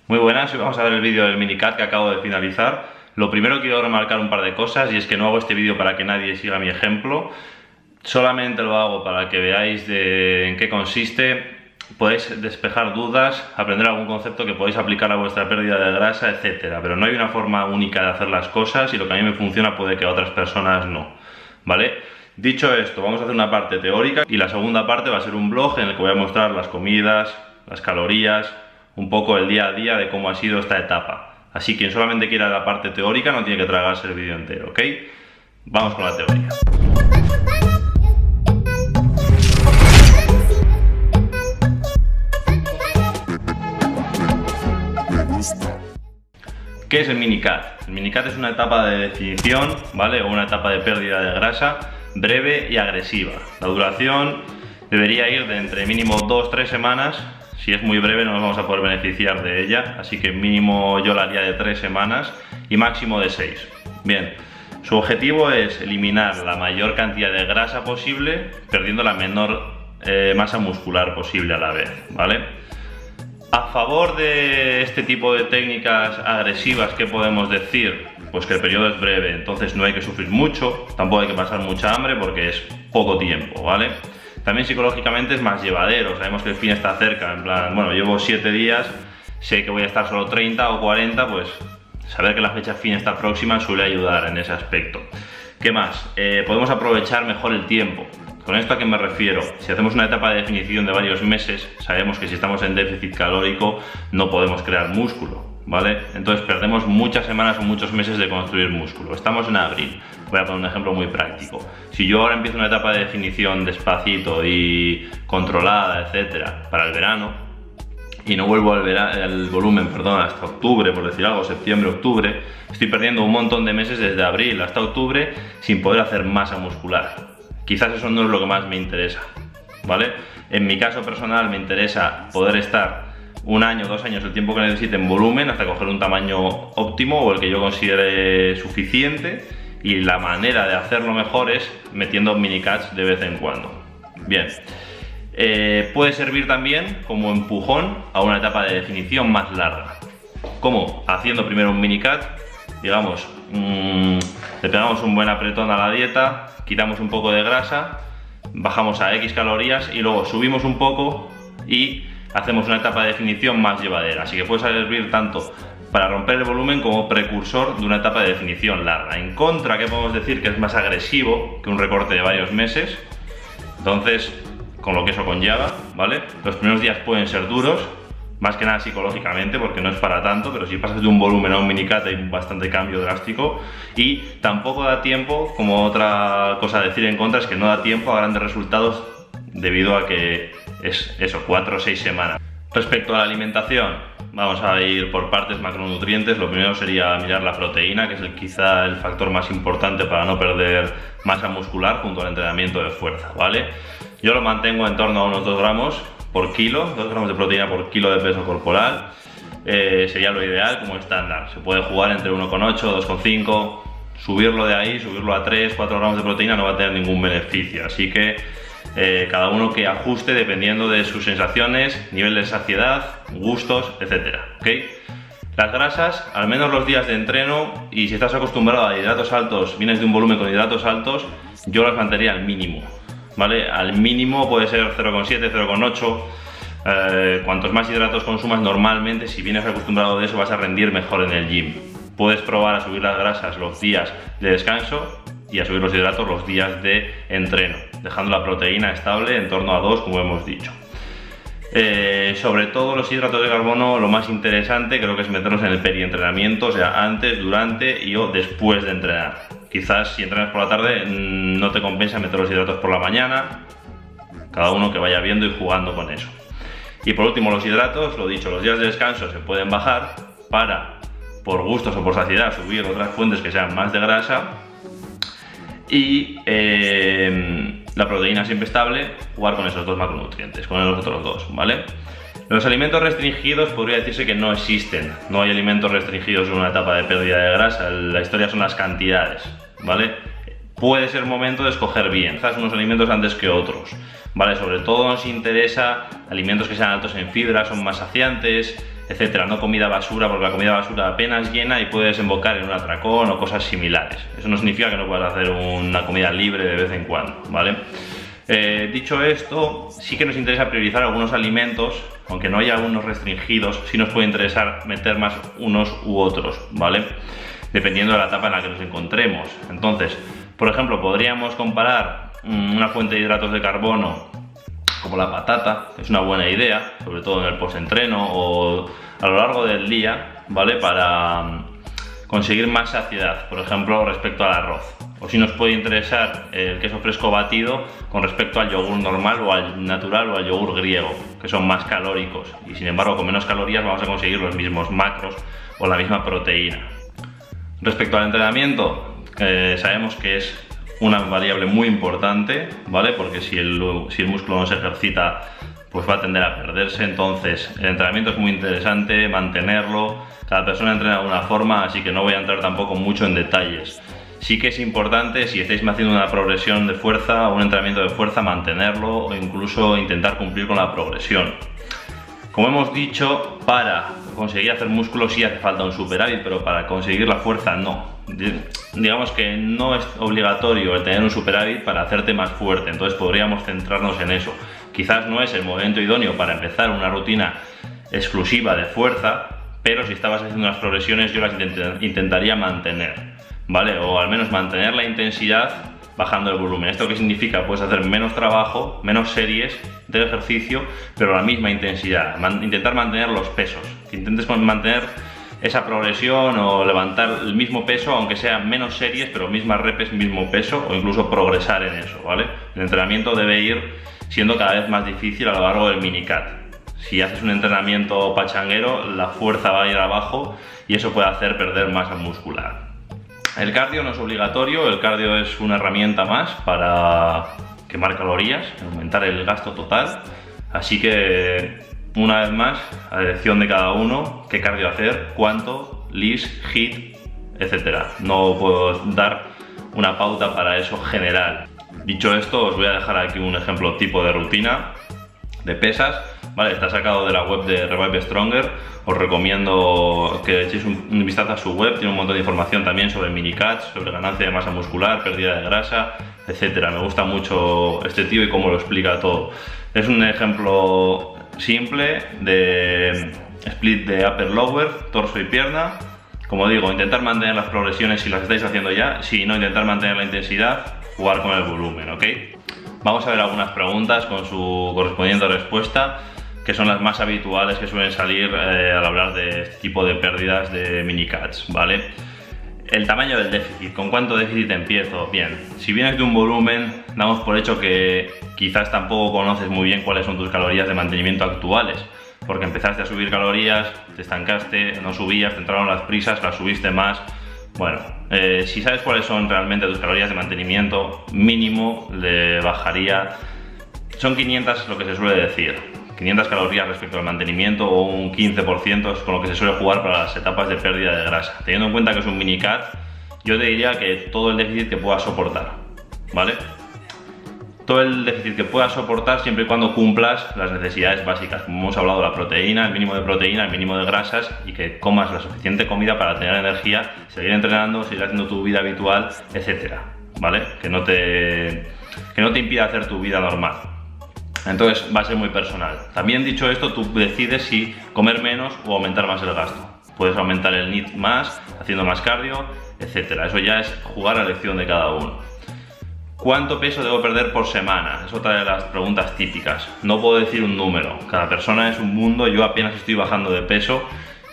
Muy buenas, hoy vamos a ver el vídeo del minicat que acabo de finalizar. Lo primero quiero remarcar un par de cosas, y es que no hago este vídeo para que nadie siga mi ejemplo, solamente lo hago para que veáis en qué consiste, podéis despejar dudas, aprender algún concepto que podéis aplicar a vuestra pérdida de grasa, etcétera. Pero no hay una forma única de hacer las cosas, y lo que a mí me funciona puede que a otras personas no, ¿vale? Dicho esto, vamos a hacer una parte teórica y la segunda parte va a ser un blog en el que voy a mostrar las comidas, las calorías, un poco el día a día de cómo ha sido esta etapa. Así que quien solamente quiera la parte teórica no tiene que tragarse el vídeo entero, ¿ok? Vamos con la teoría. ¿Qué es el minicat? El minicat es una etapa de definición, ¿vale? O una etapa de pérdida de grasa breve y agresiva. La duración debería ir de entre mínimo 2-3 semanas. Si es muy breve no nos vamos a poder beneficiar de ella, así que mínimo yo la haría de 3 semanas y máximo de 6. Bien, su objetivo es eliminar la mayor cantidad de grasa posible, perdiendo la menor masa muscular posible a la vez, ¿vale? A favor de este tipo de técnicas agresivas, ¿qué podemos decir? Pues que el periodo es breve, entonces no hay que sufrir mucho, tampoco hay que pasar mucha hambre porque es poco tiempo, ¿vale? También psicológicamente es más llevadero, sabemos que el fin está cerca, en plan, bueno, llevo 7 días, sé que voy a estar solo 30 o 40, pues saber que la fecha fin está próxima suele ayudar en ese aspecto. ¿Qué más? Podemos aprovechar mejor el tiempo. ¿Con esto a qué me refiero? Si hacemos una etapa de definición de varios meses, sabemos que si estamos en déficit calórico no podemos crear músculo, ¿vale? Entonces perdemos muchas semanas o muchos meses de construir músculo. Estamos en abril, voy a poner un ejemplo muy práctico. Si yo ahora empiezo una etapa de definición despacito y controlada, etcétera, para el verano, y no vuelvo al volumen, perdón, hasta octubre, por decir algo, septiembre, octubre, estoy perdiendo un montón de meses desde abril hasta octubre sin poder hacer masa muscular. Quizás eso no es lo que más me interesa, ¿vale? En mi caso personal me interesa poder estar 1 año, 2 años, el tiempo que necesite en volumen hasta coger un tamaño óptimo o el que yo considere suficiente, y la manera de hacerlo mejor es metiendo minicats de vez en cuando. Bien, puede servir también como empujón a una etapa de definición más larga. ¿Cómo? Haciendo primero un minicat, digamos, le pegamos un buen apretón a la dieta, quitamos un poco de grasa, bajamos a X calorías y luego subimos un poco y hacemos una etapa de definición más llevadera. Así que puede servir tanto para romper el volumen como precursor de una etapa de definición larga. En contra, ¿qué podemos decir? Que es más agresivo que un recorte de varios meses. Entonces, con lo que eso conlleva, ¿vale? Los primeros días pueden ser duros, más que nada psicológicamente, porque no es para tanto, pero si pasas de un volumen a un minicat hay bastante cambio drástico, y tampoco da tiempo, como otra cosa a decir en contra, es que no da tiempo a grandes resultados debido a que es eso, 4 o 6 semanas. Respecto a la alimentación, vamos a ir por partes. Macronutrientes, lo primero sería mirar la proteína, que es quizá el factor más importante para no perder masa muscular junto al entrenamiento de fuerza, ¿vale? Yo lo mantengo en torno a unos 2 gramos por kilo, 2 gramos de proteína por kilo de peso corporal, sería lo ideal como estándar. Se puede jugar entre 1,8, 2,5, subirlo de ahí, subirlo a 3, 4 gramos de proteína no va a tener ningún beneficio, así que cada uno que ajuste dependiendo de sus sensaciones, nivel de saciedad, gustos, etcétera, ¿ok? Las grasas, al menos los días de entreno, y si estás acostumbrado a hidratos altos, vienes de un volumen con hidratos altos, yo las mantendría al mínimo, ¿vale? Al mínimo puede ser 0,7, 0,8. Cuantos más hidratos consumas normalmente, si vienes acostumbrado de eso, vas a rendir mejor en el gym. Puedes probar a subir las grasas los días de descanso y a subir los hidratos los días de entreno, dejando la proteína estable en torno a 2, como hemos dicho. Sobre todo los hidratos de carbono, lo más interesante creo que es meterlos en el perientrenamiento, o sea, antes, durante y o después de entrenar. Quizás si entrenas por la tarde no te compensa meter los hidratos por la mañana, cada uno que vaya viendo y jugando con eso. Y por último, los hidratos, lo dicho, los días de descanso se pueden bajar para, por gustos o por saciedad, subir otras fuentes que sean más de grasa, y la proteína siempre estable, jugar con esos 2 macronutrientes, con los otros 2, ¿vale? Los alimentos restringidos podría decirse que no existen, no hay alimentos restringidos en una etapa de pérdida de grasa, la historia son las cantidades, ¿vale? Puede ser momento de escoger bien, quizás unos alimentos antes que otros, ¿vale? Sobre todo nos interesa alimentos que sean altos en fibra, son más saciantes, etcétera. No comida basura, porque la comida basura apenas llena y puede desembocar en un atracón o cosas similares. Eso no significa que no puedas hacer una comida libre de vez en cuando, ¿vale? Dicho esto, sí que nos interesa priorizar algunos alimentos, aunque no haya algunos restringidos, sí nos puede interesar meter más unos u otros, ¿vale? Dependiendo de la etapa en la que nos encontremos. Entonces, por ejemplo, podríamos comparar una fuente de hidratos de carbono como la patata, que es una buena idea, sobre todo en el post-entreno o a lo largo del día, ¿vale? Para conseguir más saciedad, por ejemplo, respecto al arroz. O si nos puede interesar el queso fresco batido con respecto al yogur normal o al natural o al yogur griego, que son más calóricos y sin embargo con menos calorías vamos a conseguir los mismos macros o la misma proteína. Respecto al entrenamiento, sabemos que es una variable muy importante, ¿vale? Porque si el músculo no se ejercita, pues va a tender a perderse. Entonces, el entrenamiento es muy interesante, mantenerlo. Cada persona entrena de una forma, así que no voy a entrar tampoco mucho en detalles. Sí que es importante, si estáis haciendo una progresión de fuerza o un entrenamiento de fuerza, mantenerlo o incluso intentar cumplir con la progresión. Como hemos dicho, para conseguir hacer músculo sí hace falta un superávit, pero para conseguir la fuerza no. Digamos que no es obligatorio el tener un superávit para hacerte más fuerte, entonces podríamos centrarnos en eso. Quizás no es el momento idóneo para empezar una rutina exclusiva de fuerza, pero si estabas haciendo unas progresiones yo las intentaría mantener, ¿vale? O al menos mantener la intensidad bajando el volumen. ¿Esto qué significa? Puedes hacer menos trabajo, menos series del ejercicio, pero a la misma intensidad. Intentar mantener los pesos, que intentes mantener esa progresión o levantar el mismo peso, aunque sea menos series, pero mismas repes, mismo peso, o incluso progresar en eso, ¿vale? El entrenamiento debe ir siendo cada vez más difícil a lo largo del minicat. Si haces un entrenamiento pachanguero, la fuerza va a ir abajo y eso puede hacer perder masa muscular. El cardio no es obligatorio, el cardio es una herramienta más para quemar calorías, aumentar el gasto total, así que una vez más, a elección de cada uno, qué cardio hacer, cuánto, LISS, HIIT, etc. No puedo dar una pauta para eso general. Dicho esto, os voy a dejar aquí un ejemplo tipo de rutina de pesas, ¿vale? Está sacado de la web de Revive Stronger. Os recomiendo que echéis un vistazo a su web, tiene un montón de información también sobre minicats, sobre ganancia de masa muscular, pérdida de grasa, etc. Me gusta mucho este tío y cómo lo explica todo. Es un ejemplo simple de split de upper lower, torso y pierna. Como digo, intentar mantener las progresiones si las estáis haciendo ya, si no, intentar mantener la intensidad, jugar con el volumen, ¿ok? Vamos a ver algunas preguntas con su correspondiente respuesta, que son las más habituales que suelen salir al hablar de este tipo de pérdidas de minicats, ¿vale? El tamaño del déficit, ¿con cuánto déficit empiezo? Bien, si vienes de un volumen, damos por hecho que quizás tampoco conoces muy bien cuáles son tus calorías de mantenimiento actuales, porque empezaste a subir calorías, te estancaste, no subías, te entraron las prisas, las subiste más. Bueno, si sabes cuáles son realmente tus calorías de mantenimiento, mínimo le bajaría, son 500 es lo que se suele decir, 500 calorías respecto al mantenimiento, o un 15% es con lo que se suele jugar para las etapas de pérdida de grasa. Teniendo en cuenta que es un minicat, yo te diría que todo el déficit que puedas soportar, ¿vale? Todo el déficit que puedas soportar siempre y cuando cumplas las necesidades básicas, como hemos hablado, la proteína, el mínimo de proteína, el mínimo de grasas, y que comas la suficiente comida para tener energía, seguir entrenando, seguir haciendo tu vida habitual, etcétera, ¿vale? Que no te impida hacer tu vida normal. Entonces va a ser muy personal. También dicho esto, tú decides si comer menos o aumentar más el gasto. Puedes aumentar el NEAT más, haciendo más cardio, etcétera. Eso ya es jugar a elección de cada uno. ¿Cuánto peso debo perder por semana? Es otra de las preguntas típicas. No puedo decir un número, cada persona es un mundo. Yo apenas estoy bajando de peso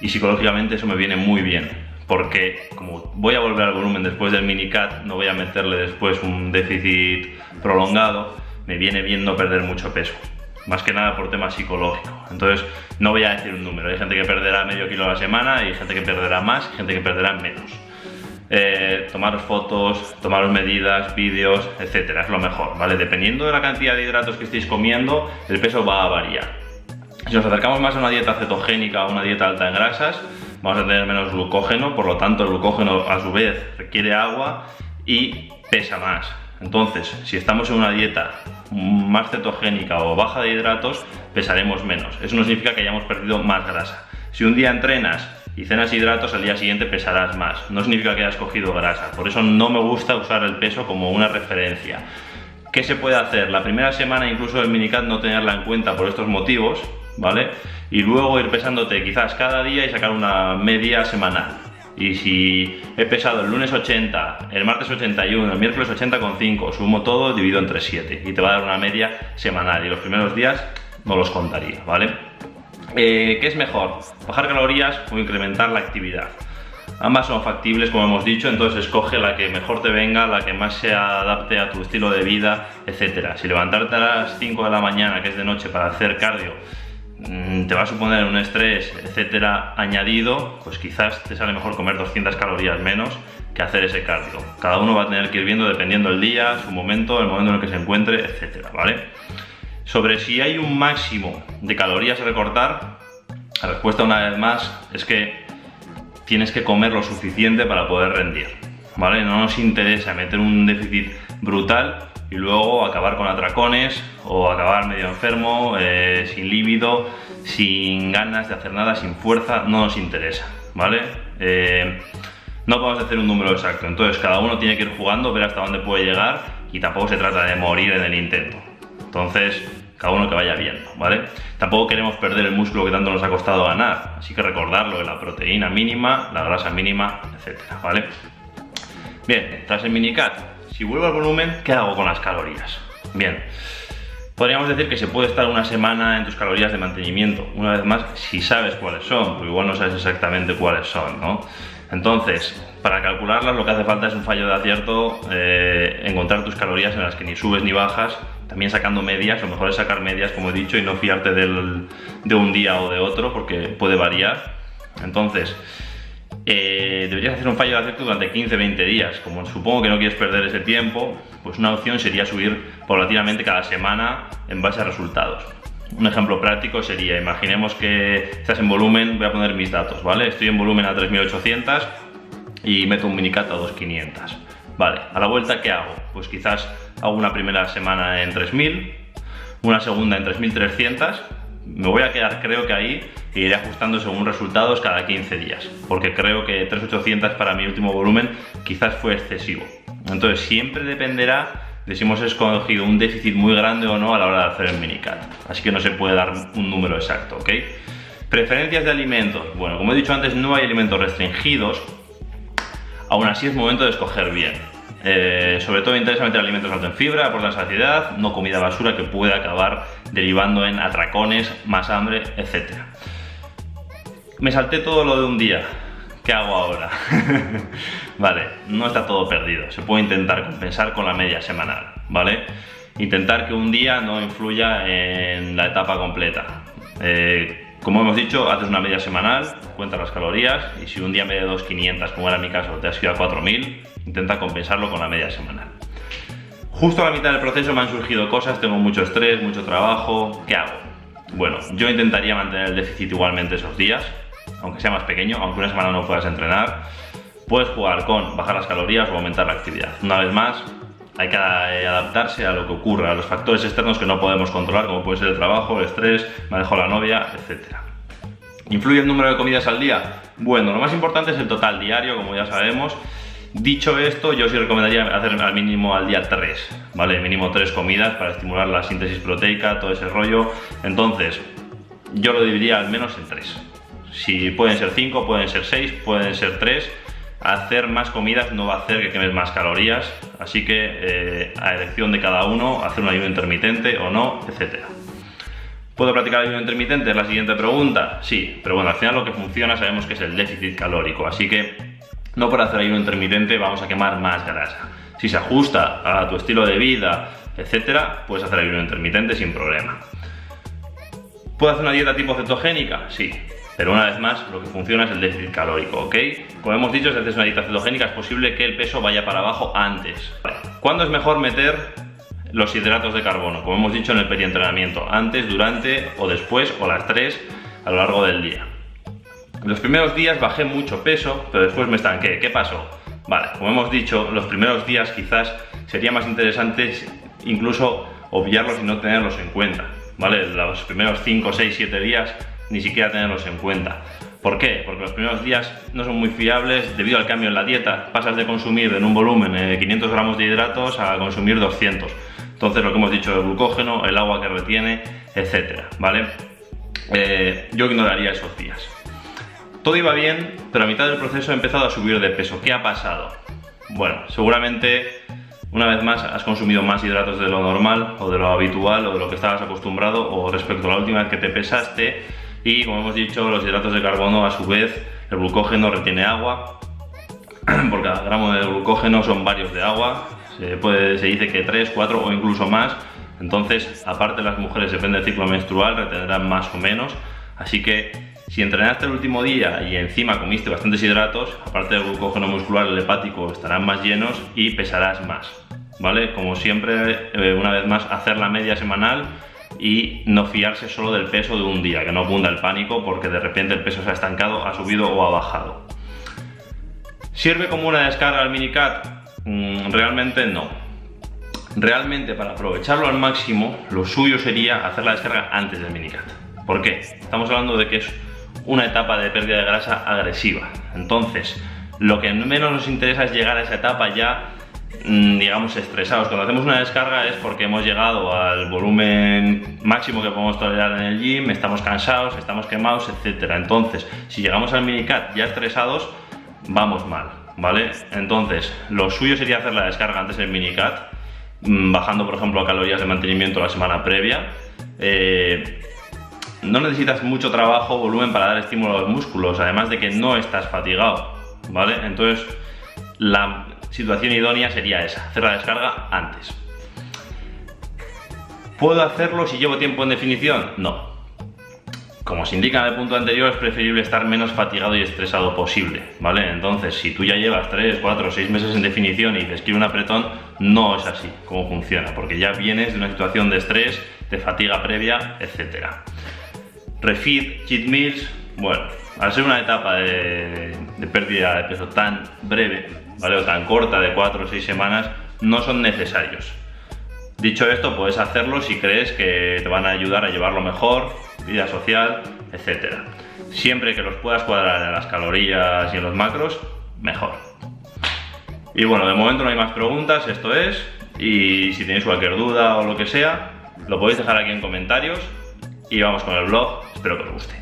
y psicológicamente eso me viene muy bien, porque como voy a volver al volumen después del minicat, no voy a meterle después un déficit prolongado, me viene bien no perder mucho peso, más que nada por tema psicológico. Entonces no voy a decir un número, hay gente que perderá medio kilo a la semana, hay gente que perderá más, gente que perderá menos. Tomaros fotos, tomaros medidas, vídeos, etcétera, es lo mejor, ¿vale? Dependiendo de la cantidad de hidratos que estéis comiendo, el peso va a variar. Si nos acercamos más a una dieta cetogénica o una dieta alta en grasas, vamos a tener menos glucógeno, por lo tanto el glucógeno a su vez requiere agua y pesa más. Entonces, si estamos en una dieta más cetogénica o baja de hidratos, pesaremos menos. Eso no significa que hayamos perdido más grasa, Si un día entrenas y cenas hidratos, al día siguiente pesarás más. No significa que hayas cogido grasa. Por eso no me gusta usar el peso como una referencia. ¿Qué se puede hacer? La primera semana incluso del minicut no tenerla en cuenta por estos motivos, ¿vale? Y luego ir pesándote quizás cada día y sacar una media semanal. Y si he pesado el lunes 80, el martes 81, el miércoles 80,5, sumo todo, divido entre 7 y te va a dar una media semanal. Y los primeros días no los contaría, ¿vale? ¿Qué es mejor? ¿Bajar calorías o incrementar la actividad? Ambas son factibles, como hemos dicho, entonces escoge la que mejor te venga, la que más se adapte a tu estilo de vida, etc. Si levantarte a las 5 de la mañana, que es de noche, para hacer cardio, te va a suponer un estrés, etcétera, añadido, pues quizás te sale mejor comer 200 calorías menos que hacer ese cardio. Cada uno va a tener que ir viendo dependiendo del día, su momento, el momento en el que se encuentre, etcétera, ¿vale? Sobre si hay un máximo de calorías a recortar, la respuesta una vez más es que tienes que comer lo suficiente para poder rendir, ¿vale? No nos interesa meter un déficit brutal y luego acabar con atracones o acabar medio enfermo, sin líbido, sin ganas de hacer nada, sin fuerza, no nos interesa, ¿vale? No podemos hacer un número exacto, entonces cada uno tiene que ir jugando, ver hasta dónde puede llegar y tampoco se trata de morir en el intento. Entonces, cada uno que vaya viendo, ¿vale? Tampoco queremos perder el músculo que tanto nos ha costado ganar, así que recordarlo de la proteína mínima, la grasa mínima, etcétera, ¿vale? Bien, tras el minicut, si vuelvo al volumen, ¿qué hago con las calorías? Bien, podríamos decir que se puede estar una semana en tus calorías de mantenimiento, una vez más, si sabes cuáles son, porque igual no sabes exactamente cuáles son, ¿no? Entonces, para calcularlas lo que hace falta es un fallo de acierto, encontrar tus calorías en las que ni subes ni bajas, también sacando medias. Lo mejor es sacar medias, como he dicho, y no fiarte de un día o de otro, porque puede variar. Entonces, deberías hacer un fallo de acierto durante 15-20 días. Como supongo que no quieres perder ese tiempo, pues una opción sería subir paulatinamente cada semana en base a resultados. Un ejemplo práctico sería, imaginemos que estás en volumen, voy a poner mis datos, ¿vale? Estoy en volumen a 3800 y meto un minicut a 2500. Vale, a la vuelta, ¿qué hago? Pues quizás hago una primera semana en 3000, una segunda en 3300. Me voy a quedar, creo que ahí, e iré ajustando según resultados cada 15 días, porque creo que 3800 para mi último volumen quizás fue excesivo. Entonces siempre dependerá de si hemos escogido un déficit muy grande o no a la hora de hacer el minicut. Así que no se puede dar un número exacto, ¿ok? Preferencias de alimentos. Bueno, como he dicho antes, no hay alimentos restringidos. Aún así es momento de escoger bien. Sobre todo me interesa meter alimentos altos en fibra, por la saciedad, no comida basura que puede acabar derivando en atracones, más hambre, etc. Me salté todo lo de un día. ¿Qué hago ahora? Vale, no está todo perdido. Se puede intentar compensar con la media semanal, ¿vale? Intentar que un día no influya en la etapa completa. Como hemos dicho, haces una media semanal, cuentas las calorías y si un día en vez de 2500, como era mi caso, te has ido a 4000, intenta compensarlo con la media semanal. Justo a la mitad del proceso me han surgido cosas, tengo mucho estrés, mucho trabajo. ¿Qué hago? Bueno, yo intentaría mantener el déficit igualmente esos días, aunque sea más pequeño, aunque una semana no puedas entrenar. Puedes jugar con bajar las calorías o aumentar la actividad. Una vez más, hay que adaptarse a lo que ocurra, a los factores externos que no podemos controlar, como puede ser el trabajo, el estrés, me ha dejado la novia, etc. ¿Influye el número de comidas al día? Bueno, lo más importante es el total diario, como ya sabemos. Dicho esto, yo sí recomendaría hacer al mínimo al día 3, ¿vale? Mínimo 3 comidas para estimular la síntesis proteica, todo ese rollo. Entonces, yo lo dividiría al menos en 3. Si pueden ser 5, pueden ser 6, pueden ser 3. Hacer más comidas no va a hacer que quemes más calorías, así que a elección de cada uno, hacer un ayuno intermitente o no, etc. ¿Puedo practicar ayuno intermitente? Es la siguiente pregunta. Sí, pero bueno, al final lo que funciona sabemos que es el déficit calórico, así que no por hacer ayuno intermitente vamos a quemar más grasa. Si se ajusta a tu estilo de vida, etc., puedes hacer ayuno intermitente sin problema. ¿Puedo hacer una dieta tipo cetogénica? Sí. Pero una vez más, lo que funciona es el déficit calórico, ¿ok? Como hemos dicho, si haces una dieta cetogénica es posible que el peso vaya para abajo antes. ¿Cuándo es mejor meter los hidratos de carbono? Como hemos dicho en el perientrenamiento, antes, durante o después, o las 3 a lo largo del día. En los primeros días bajé mucho peso, pero después me estanqué. ¿Qué pasó? Vale, como hemos dicho, los primeros días quizás sería más interesante incluso obviarlos y no tenerlos en cuenta, ¿vale? Los primeros 5, 6, 7 días ni siquiera tenerlos en cuenta. ¿Por qué? Porque los primeros días no son muy fiables debido al cambio en la dieta. Pasas de consumir en un volumen 500 gramos de hidratos a consumir 200. Entonces lo que hemos dicho, el glucógeno, el agua que retiene, etcétera, ¿vale? Yo ignoraría esos días. Todo iba bien, pero a mitad del proceso he empezado a subir de peso. ¿Qué ha pasado? Bueno, seguramente una vez más has consumido más hidratos de lo normal o de lo habitual o de lo que estabas acostumbrado o respecto a la última vez que te pesaste, y como hemos dicho, los hidratos de carbono a su vez, el glucógeno retiene agua. Por cada gramo de glucógeno son varios de agua, se dice que 3, 4 o incluso más. Entonces, aparte las mujeres, depende del ciclo menstrual, retendrán más o menos. Así que si entrenaste el último día y encima comiste bastantes hidratos, aparte del glucógeno muscular, el hepático estarán más llenos y pesarás más, ¿vale? Como siempre, una vez más, hacer la media semanal y no fiarse solo del peso de un día, que no cunda el pánico porque de repente el peso se ha estancado, ha subido o ha bajado. ¿Sirve como una descarga al minicut? Realmente no. Realmente, para aprovecharlo al máximo, lo suyo sería hacer la descarga antes del minicut. ¿Por qué? Estamos hablando de que es una etapa de pérdida de grasa agresiva. Entonces, lo que menos nos interesa es llegar a esa etapa ya, digamos, estresados. Cuando hacemos una descarga es porque hemos llegado al volumen máximo que podemos tolerar en el gym, estamos cansados, estamos quemados, etc. Entonces, si llegamos al minicut ya estresados, vamos mal, ¿vale? Entonces, lo suyo sería hacer la descarga antes del minicut, bajando, por ejemplo, a calorías de mantenimiento la semana previa. No necesitas mucho trabajo o volumen para dar estímulo a los músculos, además de que no estás fatigado, ¿vale? Entonces, la situación idónea sería esa, hacer la descarga antes. ¿Puedo hacerlo si llevo tiempo en definición? No. Como se indica en el punto anterior, es preferible estar menos fatigado y estresado posible, ¿vale? Entonces, si tú ya llevas 3, 4, 6 meses en definición y dices quiero un apretón, no es así como funciona, porque ya vienes de una situación de estrés, de fatiga previa, etcétera. Refeed, cheat meals, bueno, al ser una etapa de pérdida de peso tan breve, ¿vale? O tan corta, de 4 o 6 semanas, no son necesarios. Dicho esto, puedes hacerlo si crees que te van a ayudar a llevarlo mejor, vida social, etc. Siempre que los puedas cuadrar en las calorías y en los macros, mejor. Y bueno, de momento no hay más preguntas, esto es. Y si tenéis cualquier duda o lo que sea, lo podéis dejar aquí en comentarios. Y vamos con el vlog, espero que os guste.